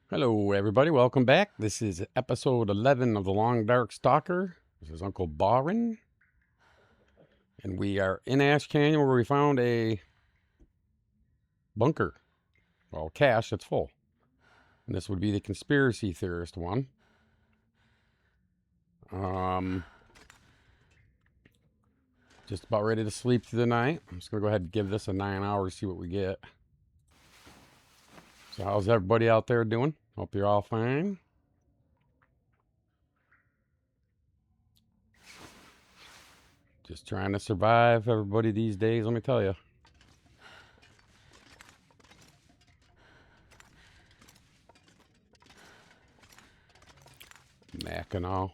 Hello, everybody. Welcome back. This is episode 11 of The Long Dark Stalker. This is Uncle Barin. And we are in Ash Canyon where we found a bunker. Well, cache that's full. And this would be the conspiracy theorist one. Just about ready to sleep through the night. I'm just going to go ahead and give this a 9 hours, see what we get. So, how's everybody out there doing? Hope you're all fine. Just trying to survive, everybody, these days, let me tell you. Mackinac.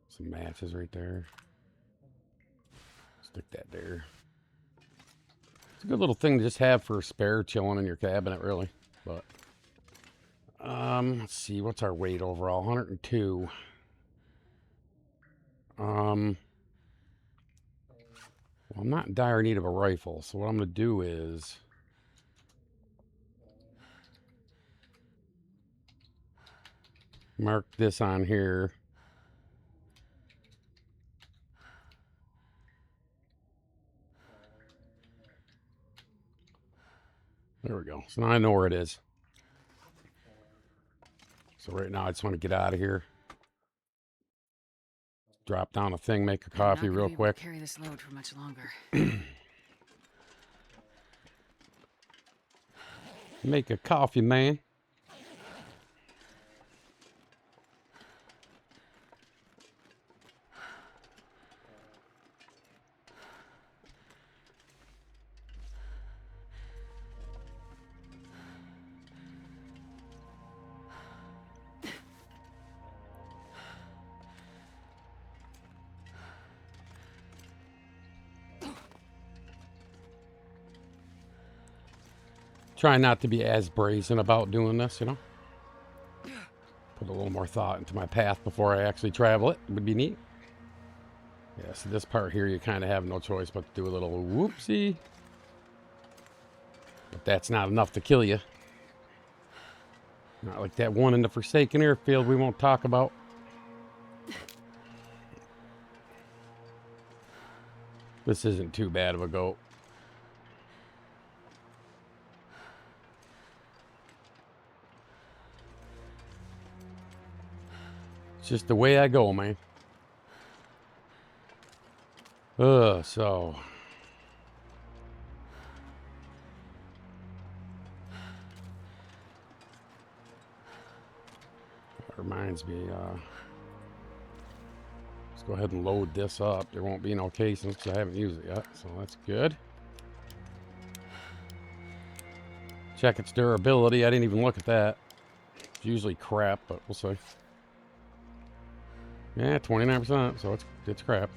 Some matches right there. Stick that there. It's a good little thing to just have for spare chilling in your cabinet, really. But let's see, what's our weight overall? 102. Well, I'm not in dire need of a rifle, so what I'm gonna do is mark this on here. There we go. So now I know where it is. So right now I just want to get out of here. Drop down a thing, make a coffee real quick. Carry this load for much longer. Make a coffee, man. Try not to be as brazen about doing this, you know. Put a little more thought into my path before I actually travel it. It would be neat. Yeah, so this part here, you kind of have no choice but to do a little whoopsie. But that's not enough to kill you. Not like that one in the Forsaken Airfield we won't talk about. This isn't too bad of a goat. It's just the way I go, man. So... That reminds me, let's go ahead and load this up. There won't be no casings because I haven't used it yet, so that's good. Check its durability. I didn't even look at that. It's usually crap, but we'll see. Yeah, 29%, so it's crap.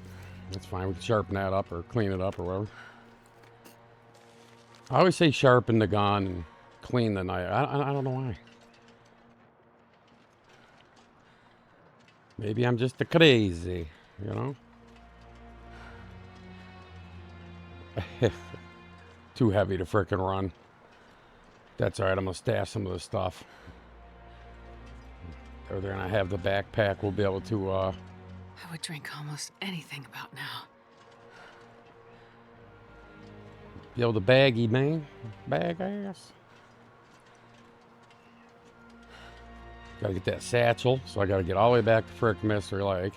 That's fine. We can sharpen that up or clean it up or whatever. I always say sharpen the gun and clean the knife. I don't know why. Maybe I'm just a crazy, you know? Too heavy to frickin' run. That's alright, I'm gonna stash some of the stuff. Or they're gonna have the backpack. We'll be able to, I would drink almost anything about now. be able to baggy, man. Bag ass. Gotta get that satchel, so I gotta get all the way back to frick Mystery Lake.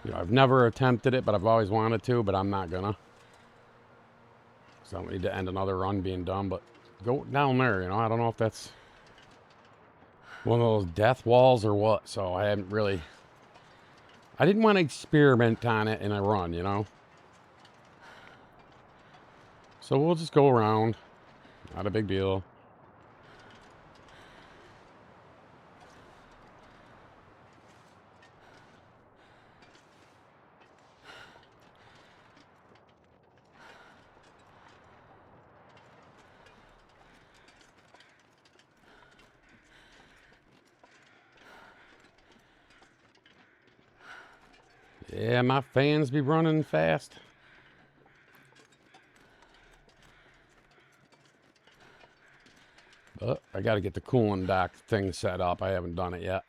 You know, I've never attempted it, but I've always wanted to, but I'm not gonna. So I don't need to end another run being dumb, but go down there, you know? I don't know if that's one of those death walls or what, so I haven't really... I didn't want to experiment on it in a run, you know? So we'll just go around. Not a big deal. Yeah, my fans be running fast. But I got to get the cooling dock thing set up. I haven't done it yet.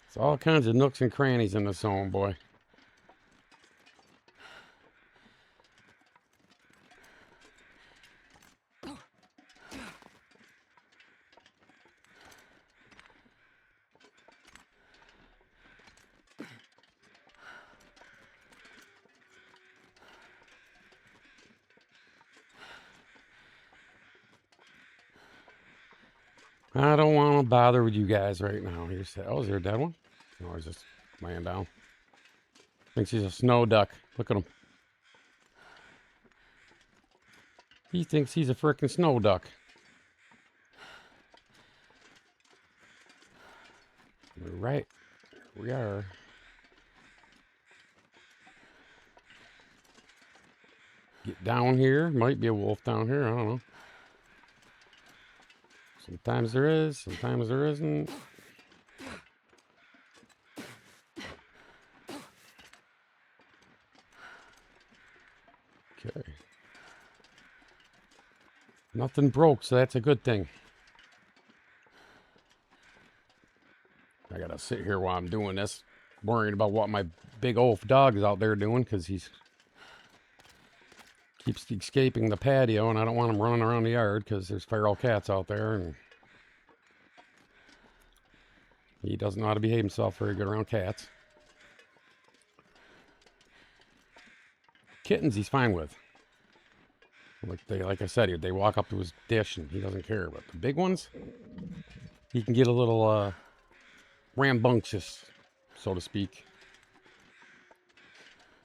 It's all kinds of nooks and crannies in this home, boy. I don't want to bother with you guys right now. Here's that. Oh, is there a dead one? No, he's just laying down. Thinks he's a snow duck. Look at him. He thinks he's a frickin' snow duck. Right. We are. Get down here. Might be a wolf down here. I don't know. Sometimes there is. Sometimes there isn't. Okay. Nothing broke, so that's a good thing. I gotta sit here while I'm doing this, worrying about what my big old dog is out there doing, because he's keeps escaping the patio, and I don't want him running around the yard because there's feral cats out there, and he doesn't know how to behave himself very good around cats. Kittens he's fine with. Like I said, they walk up to his dish and he doesn't care. But the big ones, he can get a little rambunctious, so to speak.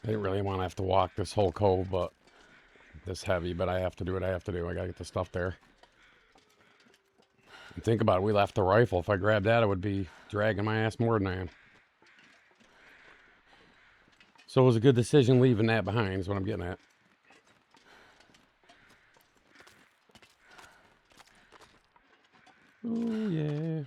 I didn't really want to have to walk this whole cove, but this heavy. But I have to do what I have to do. I gotta get the stuff there. And think about it. We left the rifle. If I grabbed that, I would be dragging my ass more than I am. So it was a good decision leaving that behind. Is what I'm getting at. Oh, yeah.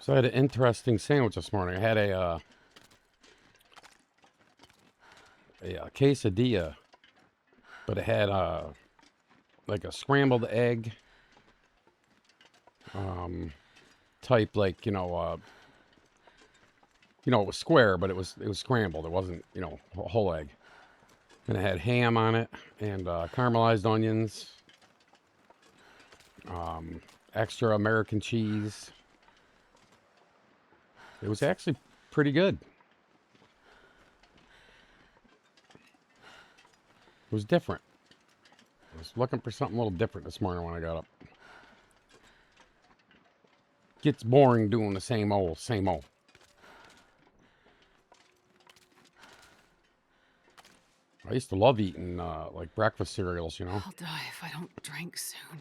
So I had an interesting sandwich this morning. I had a quesadilla, but it had like a scrambled egg type, like it was square, but it was scrambled. It wasn't a whole egg, and it had ham on it and caramelized onions, extra American cheese. It was actually pretty good. It was different. I was looking for something a little different this morning when I got up. Gets boring doing the same old, same old. I used to love eating like breakfast cereals, I'll die if I don't drink soon.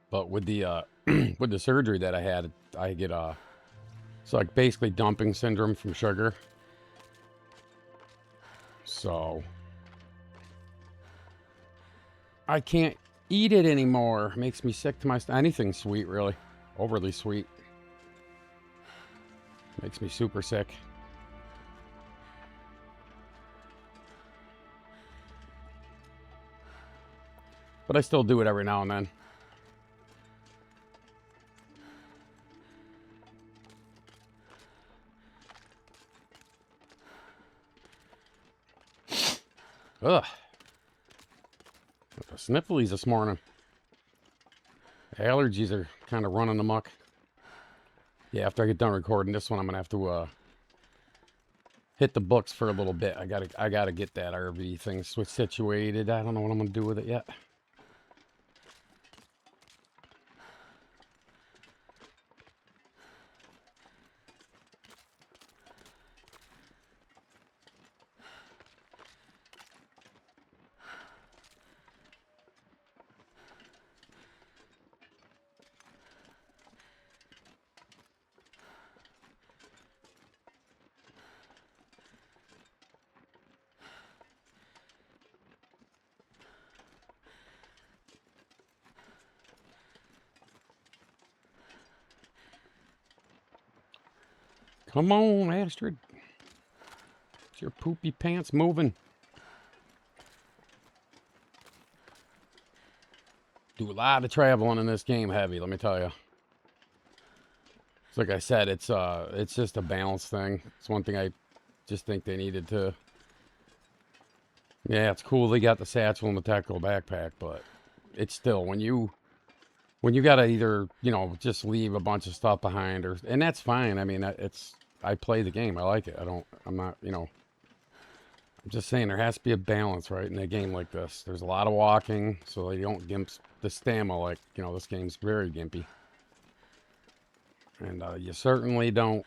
But with the with the surgery that I had, I get it's like basically dumping syndrome from sugar. So I can't eat it anymore. Makes me sick to my stomach. Anything sweet, really. Overly sweet. Makes me super sick. But I still do it every now and then. Ugh. The snifflies this morning. Allergies are kind of running amok. Yeah, after I get done recording this one, I'm gonna have to hit the books for a little bit. I gotta get that RV thing situated. I don't know what I'm gonna do with it yet. Come on, Astrid. Is your poopy pants moving? Do a lot of traveling in this game, heavy, let me tell you. Like I said, it's just a balance thing. It's one thing I just think they needed to. Yeah, it's cool they got the satchel and the tactical backpack, but it's still when you gotta either, you know, just leave a bunch of stuff behind, or and that's fine. I mean, I play the game. I like it. I'm not, you know. I'm just saying there has to be a balance, right, in a game like this. There's a lot of walking, so they don't gimp the stamina like, you know, this game's very gimpy. And you certainly don't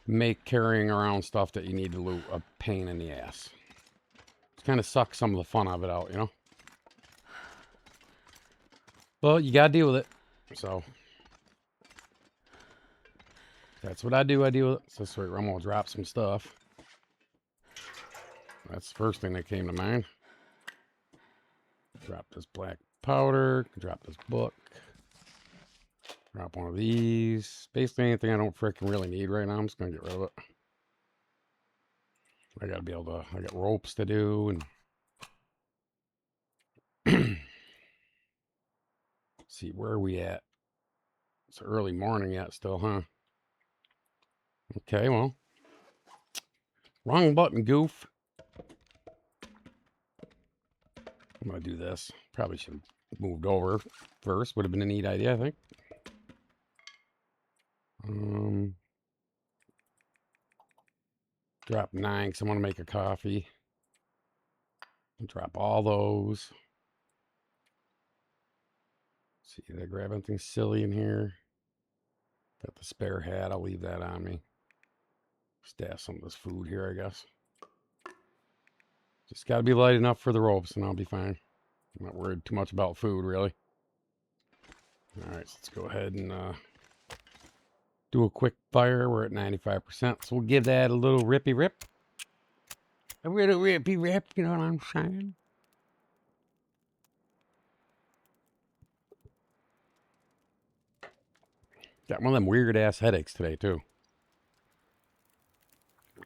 make carrying around stuff that you need to loot a pain in the ass. It kind of sucks some of the fun of it out, you know? But you gotta deal with it. So that's what I do. I deal with it. So sweet, I'm gonna drop some stuff. That's the first thing that came to mind. Drop this black powder. Drop this book. Drop one of these. Basically anything I don't freaking really need right now, I'm just gonna get rid of it. I gotta be able to, I got ropes to do, and see, where are we at? It's early morning yet still, huh? Okay, well, wrong button, goof. I'm gonna do this. Probably should have moved over first. Would have been a neat idea, I think. Drop 9 because I want to make a coffee. Drop all those. See, did I grab anything silly in here? Got the spare hat. I'll leave that on me. Stash some of this food here, I guess. Just got to be light enough for the ropes, and I'll be fine. I'm not worried too much about food, really. All right, so let's go ahead and do a quick fire. We're at 95%, so we'll give that a little rippy rip. A little rippy rip, you know what I'm saying? Got one of them weird ass headaches today, too.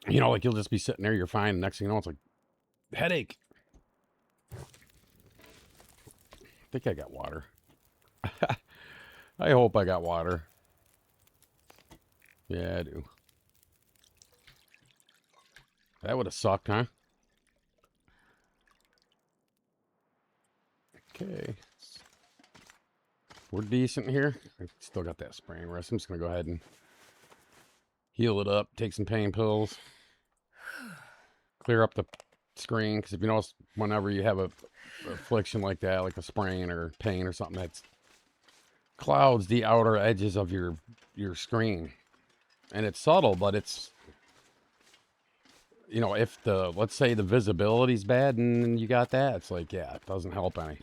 You know, like you'll just be sitting there, you're fine, and next thing you know, it's like, headache. I think I got water. I hope I got water. Yeah, I do. That would have sucked, huh? Okay. We're decent here. I still got that sprain rest. I'm just going to go ahead and heal it up, take some pain pills, clear up the screen. Because if you notice, whenever you have a affliction like that, like a sprain or pain or something, that clouds the outer edges of your screen. And it's subtle, but it's, you know, if the, let's say the visibility's bad and you got that, it's like, yeah, it doesn't help any.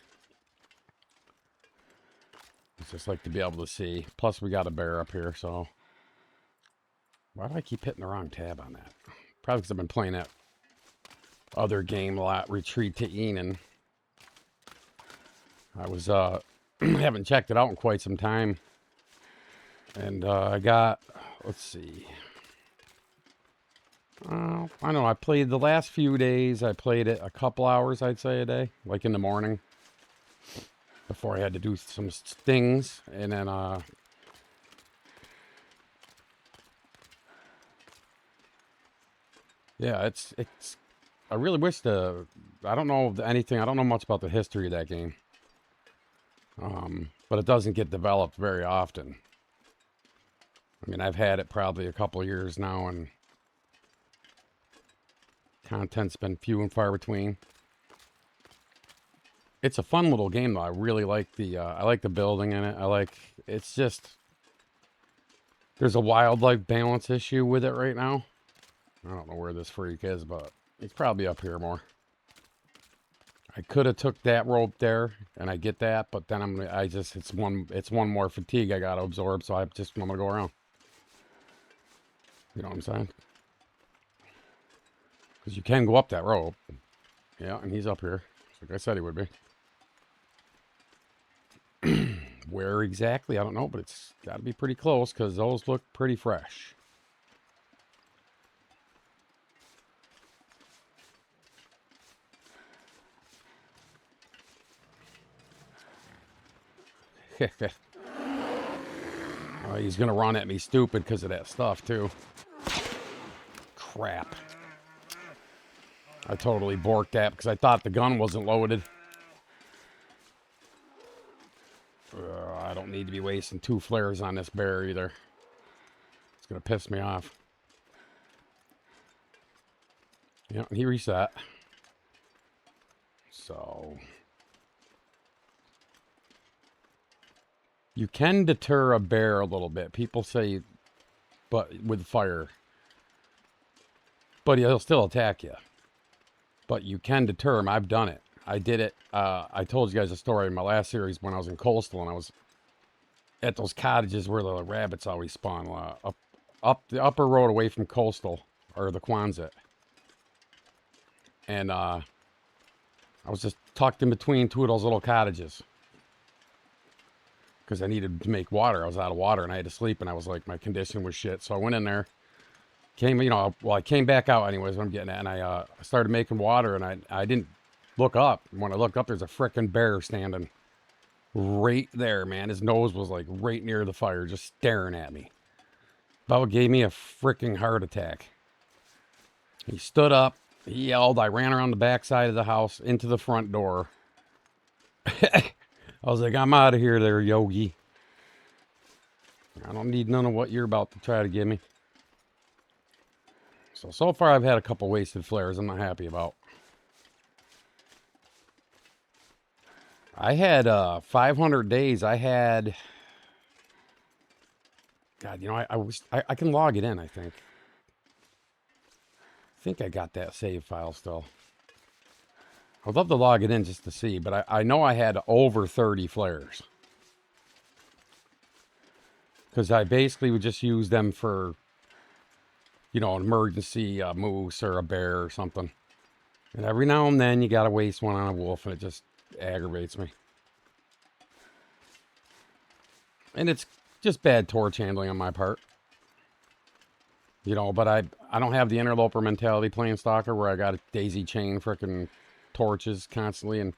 It's just like to be able to see. Plus we got a bear up here, so. Why do I keep hitting the wrong tab on that? Probably because I've been playing that other game a lot, Retreat to Enon. I was, haven't checked it out in quite some time. And I got, let's see. I don't know, I played the last few days, I played it a couple hours, I'd say, a day. Like in the morning. Before I had to do some things. And then, yeah, it's, I really wish I don't know anything, I don't know much about the history of that game. But it doesn't get developed very often. I mean, I've had it probably a couple of years now, and content's been few and far between. It's a fun little game, though. I really like the building in it. It's just, there's a wildlife balance issue with it right now. I don't know where this freak is, but he's probably up here more. I could have took that rope there, and I get that, but then it's one more fatigue I got to absorb, so I'm gonna go around. You know what I'm saying? Because you can go up that rope. Yeah, and he's up here, like I said he would be. Where exactly, I don't know, but it's got to be pretty close because those look pretty fresh. Oh, he's going to run at me stupid because of that stuff, too. Crap. I totally borked that because I thought the gun wasn't loaded. I don't need to be wasting 2 flares on this bear either. It's going to piss me off. Yeah, he reset. So... you can deter a bear a little bit. People say, but with fire. But he'll still attack you. But you can deter him. I've done it. I did it. I told you guys a story in my last series when I was in Coastal and I was at those cottages where the rabbits always spawn. Up the upper road away from Coastal, or the Quonset. And I was just tucked in between 2 of those little cottages. Because I needed to make water. I was out of water and I had to sleep and I was like, my condition was shit. So I went in there, I came back out anyways, what I'm getting at, and I started making water and I didn't look up. When I looked up, there's a frickin' bear standing right there, man. His nose was like right near the fire, just staring at me. Bubba gave me a frickin' heart attack. He stood up, he yelled, I ran around the back side of the house into the front door. I was like, I'm out of here there, Yogi. I don't need none of what you're about to try to give me. So far I've had a couple wasted flares I'm not happy about. I had 500 days. I had... God, you know, I can log it in, I think. I think I got that save file still. I'd love to log it in just to see, but I know I had over 30 flares. Because I basically would just use them for, you know, an emergency moose or a bear or something. And every now and then you got to waste one on a wolf and it just aggravates me. And it's just bad torch handling on my part. You know, but I don't have the interloper mentality playing Stalker where I got a daisy chain frickin' torches constantly, and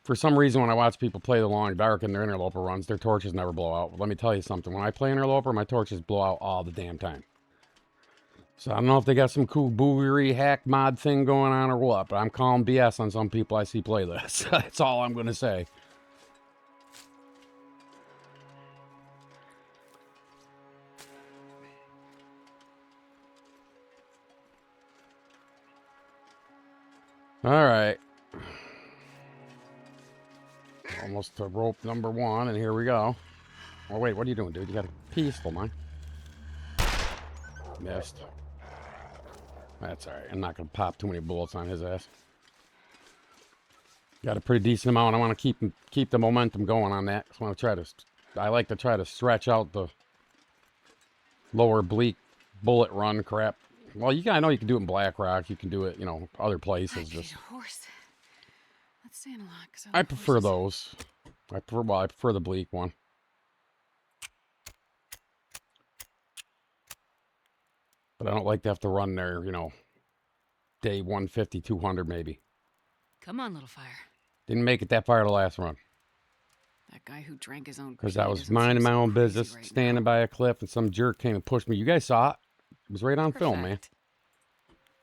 for some reason when I watch people play the long dark in their interloper runs, their torches never blow out. But let me tell you something, when I play interloper, my torches blow out all the damn time. So I don't know if they got some cool boogery hack mod thing going on or what, but I'm calling BS on some people I see play this. That's all I'm gonna say. Alright. Almost to rope number 1, and here we go. Oh, wait, what are you doing, dude? You got a pistol, man. Missed. That's alright. I'm not going to pop too many bullets on his ass. Got a pretty decent amount. I want to keep the momentum going on that. I like to try to stretch out the lower bleak bullet run crap. Well, I know you can do it in Black Rock. You can do it, you know, other places. I need a horse. Let's stay in a lot. I prefer those. I prefer the bleak one. But I don't like to have to run there, you know, day 150, 200 maybe. Come on, little fire. Didn't make it that far the last run. That guy who drank his own. Because I was minding my own business, standing by a cliff, and some jerk came and pushed me. You guys saw it. It was right on film, man.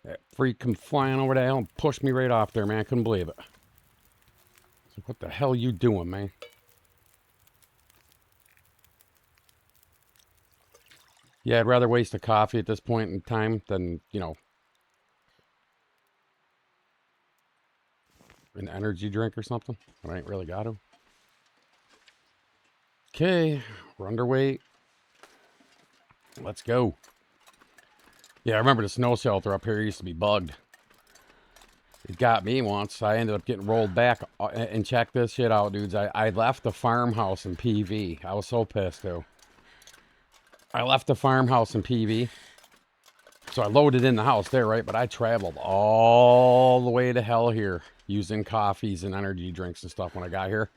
That freak come flying over the hill and pushed me right off there, man. I couldn't believe it. So what the hell you doing, man? Yeah, I'd rather waste a coffee at this point in time than, you know, an energy drink or something. I ain't really got to. Okay, we're underweight. Let's go. Yeah, I remember the snow shelter up here used to be bugged. It got me once. I ended up getting rolled back. And check this shit out, dudes. I left the farmhouse in PV. I was so pissed, too. I left the farmhouse in PV. So I loaded in the house there, right? But I traveled all the way to hell here using coffees and energy drinks and stuff when I got here.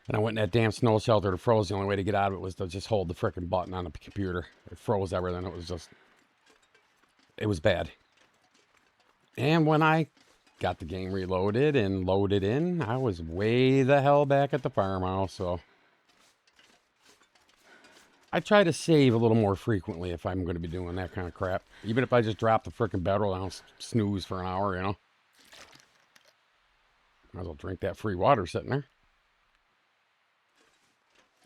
And I went in that damn snow shelter. It froze. The only way to get out of it was to just hold the frickin' button on the computer. It froze everything. It was bad. And when I got the game reloaded and loaded in, I was way the hell back at the farmhouse, so I try to save a little more frequently if I'm going to be doing that kind of crap. Even if I just drop the frickin' bedroll down, snooze for an hour, you know. Might as well drink that free water sitting there.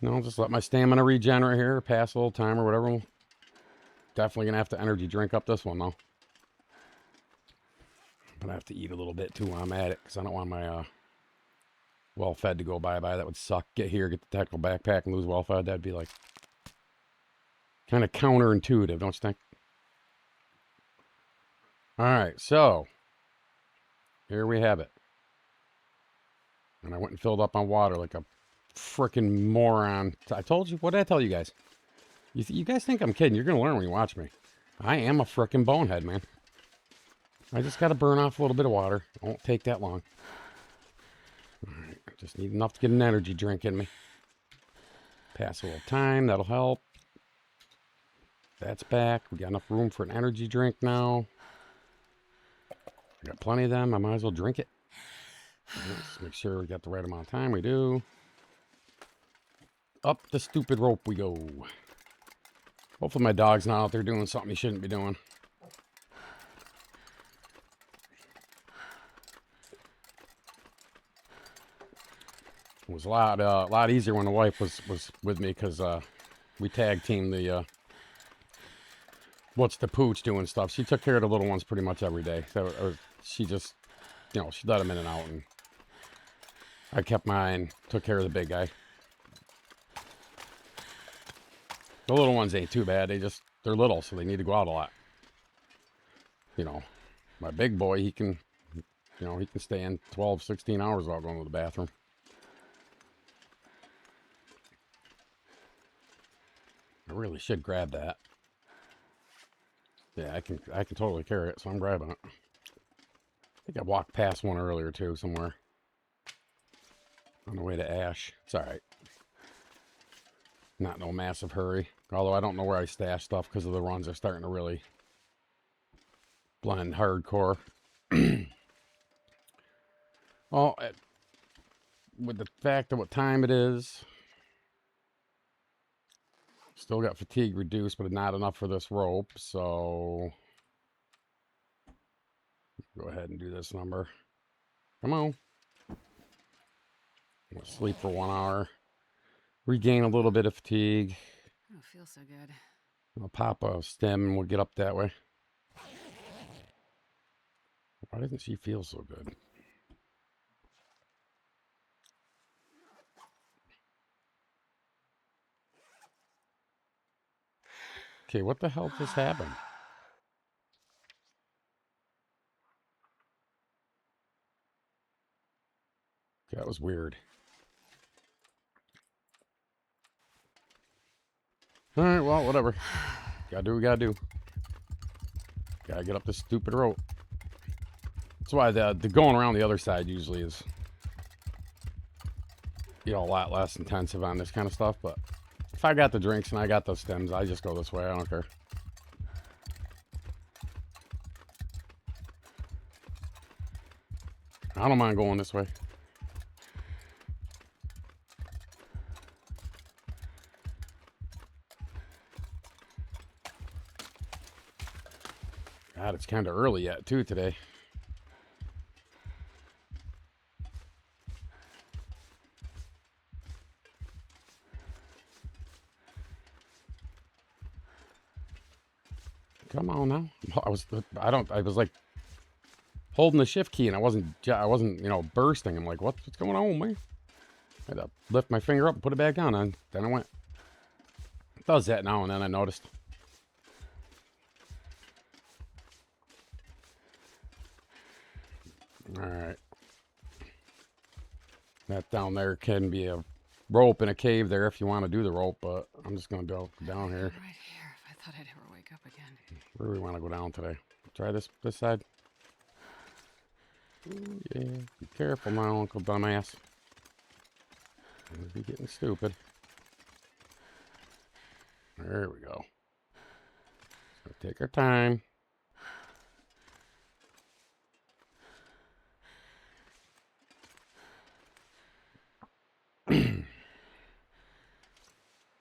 No, just let my stamina regenerate here, pass a little time or whatever. Definitely going to have to energy drink up this one, though. I'm going to have to eat a little bit, too, while I'm at it, because I don't want my well-fed to go bye-bye. That would suck. Get here, get the tactical backpack, and lose well-fed. That'd be, like, kind of counterintuitive, don't you think? All right, so here we have it. And I went and filled up on water like a freaking moron. I told you. What did I tell you guys? You guys think I'm kidding. You're going to learn when you watch me. I am a freaking bonehead, man. I just got to burn off a little bit of water. It won't take that long. All right, I just need enough to get an energy drink in me. Pass a little time. That'll help. That's back. We got enough room for an energy drink now. I got plenty of them. I might as well drink it. Let's make sure we got the right amount of time. We do. Up the stupid rope we go. Hopefully my dog's not out there doing something he shouldn't be doing. It was a lot easier when the wife was with me, because we tag teamed the what's the pooch doing stuff. She took care of the little ones pretty much every day. So she just, you know, she let them in and out, and I kept mine, took care of the big guy. The little ones ain't too bad. They're little, so they need to go out a lot. You know, my big boy, he can stay in 12, 16 hours without going to the bathroom. I really should grab that. Yeah, I can totally carry it, so I'm grabbing it. I think I walked past one earlier too, somewhere. On the way to Ash. It's alright. Not no massive hurry. Although I don't know where I stash stuff because of the runs are starting to really blend hardcore. Well, with the fact of what time it is, still got fatigue reduced, but not enough for this rope, so go ahead and do this number. Come on. We'll sleep for 1 hour. Regain a little bit of fatigue. I don't feel so good. I'll pop a stem and we'll get up that way. Why doesn't she feel so good? Okay, what the hell just happened? Okay, that was weird. Alright, well, whatever. Gotta do what we gotta do. Gotta get up this stupid rope. That's why the going around the other side usually is, you know, a lot less intensive on this kind of stuff, but if I got the drinks and I got those stems, I just go this way. I don't care. I don't mind going this way. God, it's kind of early yet, too, today. Come on now. I was like holding the shift key and I wasn't, you know, bursting. I'm like, what's going on, man? I had to lift my finger up and put it back down, and then I went. It does that now and then, I noticed. Alright. That down there can be a rope in a cave there if you want to do the rope, but I'm just going to go down here. Right here, if I thought I'd ever wake up again. Where do we want to go down today? Try this side. Ooh, yeah, be careful now, Uncle Dumbass. We'll be getting stupid. There we go. So take our time.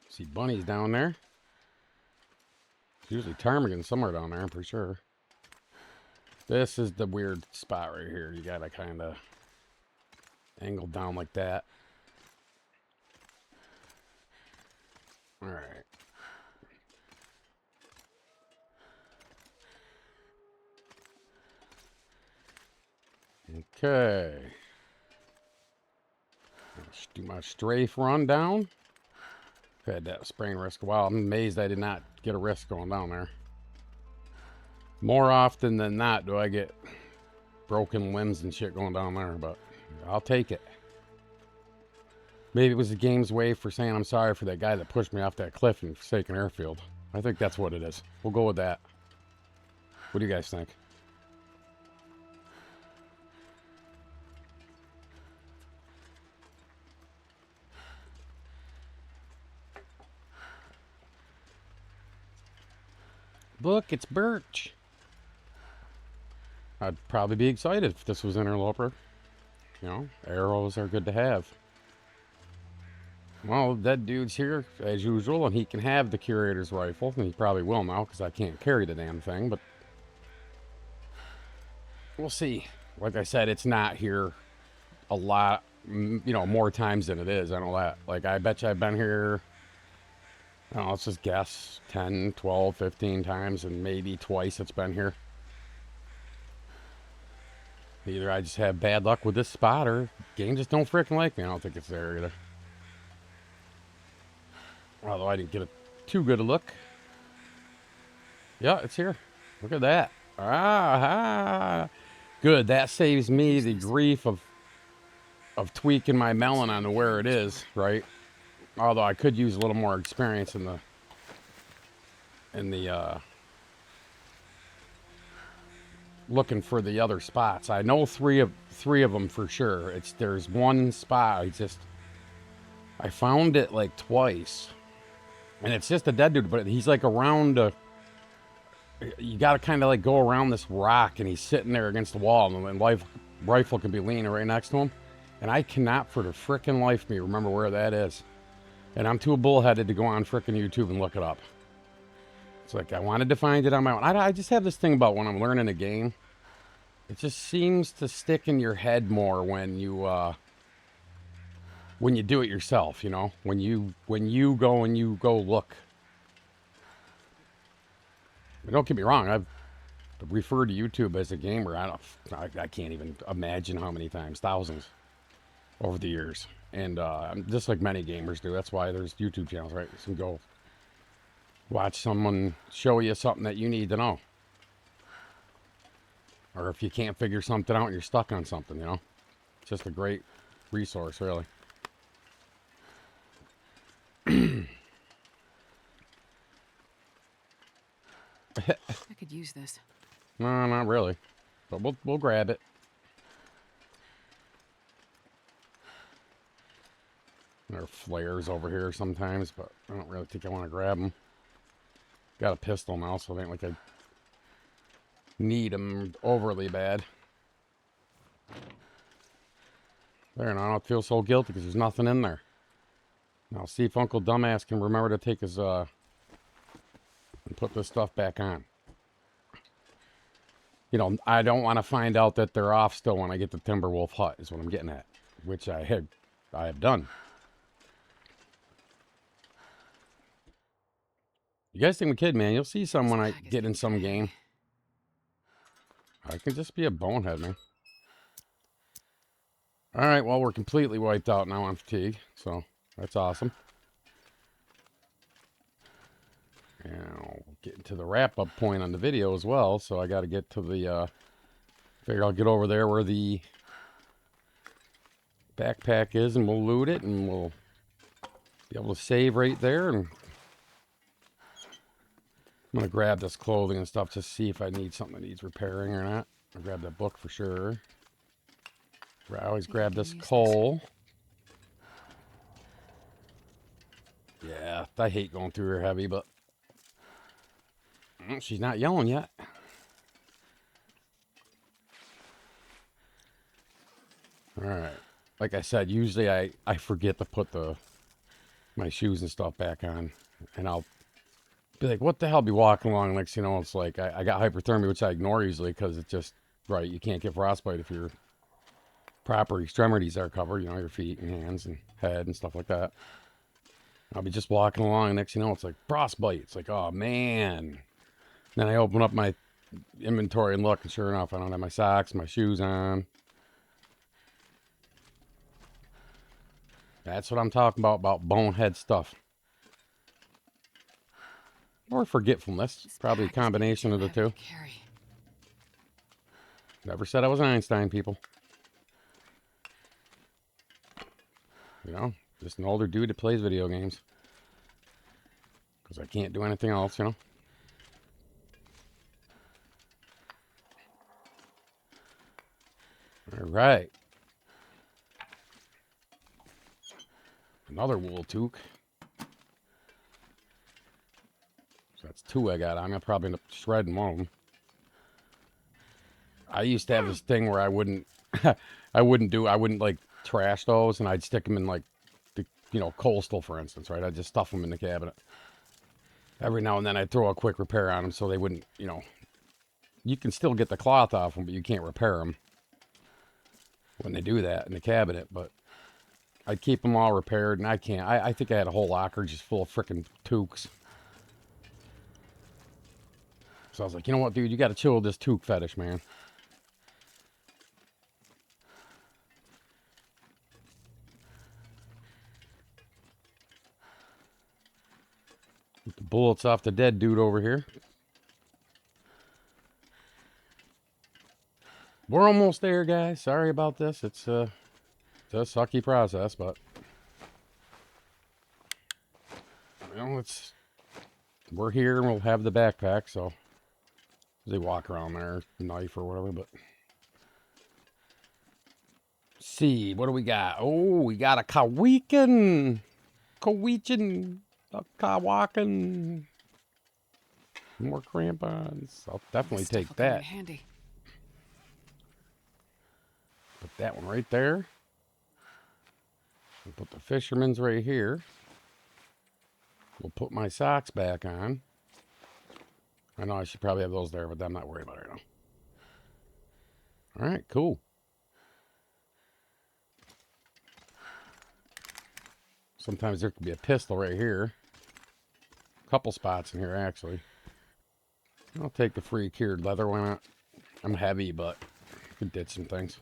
See bunnies down there. It's usually ptarmigan somewhere down there, I'm pretty sure. This is the weird spot right here. You gotta kind of angle down like that. All right. Okay. Let's do my strafe rundown. I've had that sprain risk a while. I'm amazed I did not get a risk going down there. More often than not do I get broken limbs and shit going down there, but I'll take it. Maybe it was the game's way for saying I'm sorry for that guy that pushed me off that cliff in Forsaken Airfield. I think that's what it is. We'll go with that. What do you guys think? Look, it's Birch. I'd probably be excited if this was Interloper. You know, arrows are good to have. Well, that dude's here, as usual, and he can have the Curator's Rifle, and he probably will now, because I can't carry the damn thing, but we'll see. Like I said, it's not here a lot, you know, more times than it is. I know that. Like, I bet you I've been here, I don't know, let's just guess 10, 12, 15 times, and maybe twice it's been here. Either I just have bad luck with this spot, or game just don't freaking like me. I don't think it's there either. Although I didn't get a too good a look. Yeah, it's here. Look at that. Ah, good. That saves me the grief of tweaking my melon onto where it is, right? Although I could use a little more experience in the looking for the other spots. I know three of them for sure. There's one spot I found it like twice, and it's just a dead dude, but he's like around you got to kind of like go around this rock, and he's sitting there against the wall, and the rifle can be leaning right next to him, and I cannot for the frickin' life of me remember where that is, and I'm too bullheaded to go on frickin' YouTube and look it up. It's like I wanted to find it on my own. I just have this thing about when I'm learning a game, it just seems to stick in your head more when you do it yourself, you know, when you go look. But don't get me wrong, I've referred to YouTube as a gamer. I can't even imagine how many times, thousands over the years. And just like many gamers do, that's why there's YouTube channels, right? You can go watch someone show you something that you need to know. Or if you can't figure something out and you're stuck on something, you know. It's just a great resource, really. I could use this. No, not really. But we'll grab it. There are flares over here sometimes, but I don't really think I want to grab them. Got a pistol now, so it ain't like I need them overly bad. There, now I don't feel so guilty because there's nothing in there. Now see if Uncle Dumbass can remember to take his and put this stuff back on. You know, I don't want to find out that they're off still when I get to Timberwolf Hut, is what I'm getting at, which I have done. You guys think I'm kidding, man? You'll see some when I get in some game. I can just be a bonehead, man. All right, well, we're completely wiped out now on fatigue, so that's awesome. Now, getting to the wrap-up point on the video as well, so I got to get to the, figure I'll get over there where the backpack is, and we'll loot it, and we'll be able to save right there, and I'm going to grab this clothing and stuff to see if I need something that needs repairing or not. I'll grab that book for sure. I always grab this coal. Yeah, I hate going through her heavy, but she's not yelling yet. All right. Like I said, usually I forget to put my shoes and stuff back on, and I'll be like, what the hell, be walking along, next you know, it's like I got hyperthermia, which I ignore usually because it's just, right, you can't get frostbite if your proper extremities are covered, you know, your feet and hands and head and stuff like that. I'll be just walking along, next you know, it's like frostbite. It's like, oh man. Then I open up my inventory and look, and sure enough, I don't have my socks, my shoes on. That's what I'm talking about bonehead stuff. Or forgetfulness. This Probably a pack is gonna be combination too of the heavy to two. carry. Never said I was Einstein, people. You know, just an older dude that plays video games. Because I can't do anything else, you know. All right. Another wool toque. So that's two I got. I'm going to probably end up shredding one of them. I used to have this thing where I wouldn't like trash those, and I'd stick them in like the, coastal, for instance, right? I'd just stuff them in the cabinet. Every now and then I'd throw a quick repair on them so they wouldn't, you can still get the cloth off them, but you can't repair them when they do that in the cabinet. But I'd keep them all repaired, and I can't. I think I had a whole locker just full of freaking toques. So I was like, you know what, dude? You got to chill with this toque fetish, man. Get the bullets off the dead dude over here. We're almost there, guys. Sorry about this. It's a sucky process, but we're here and we'll have the backpack, so they walk around there, knife or whatever. But see, what do we got? Oh, we got a Kawakan, a Kawakan. More crampons. I'll definitely This stuff take will come in that. handy. Put that one right there. We'll put the fisherman's right here. We'll put my socks back on. I know I should probably have those there, but I'm not worried about it right now. All right, cool. Sometimes there could be a pistol right here. A couple spots in here, actually. I'll take the free cured leather. Why not? I'm heavy, but I could ditch some things.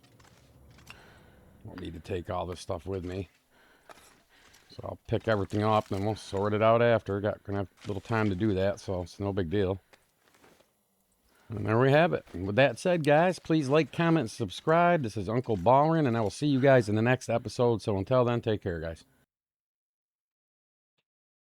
Won't need to take all this stuff with me. So I'll pick everything up, and then we'll sort it out after. Gonna have a little time to do that, so it's no big deal. And there we have it. And with that said, guys, please like, comment, and subscribe. This is Uncle Ballrin, and I will see you guys in the next episode. So until then, take care, guys.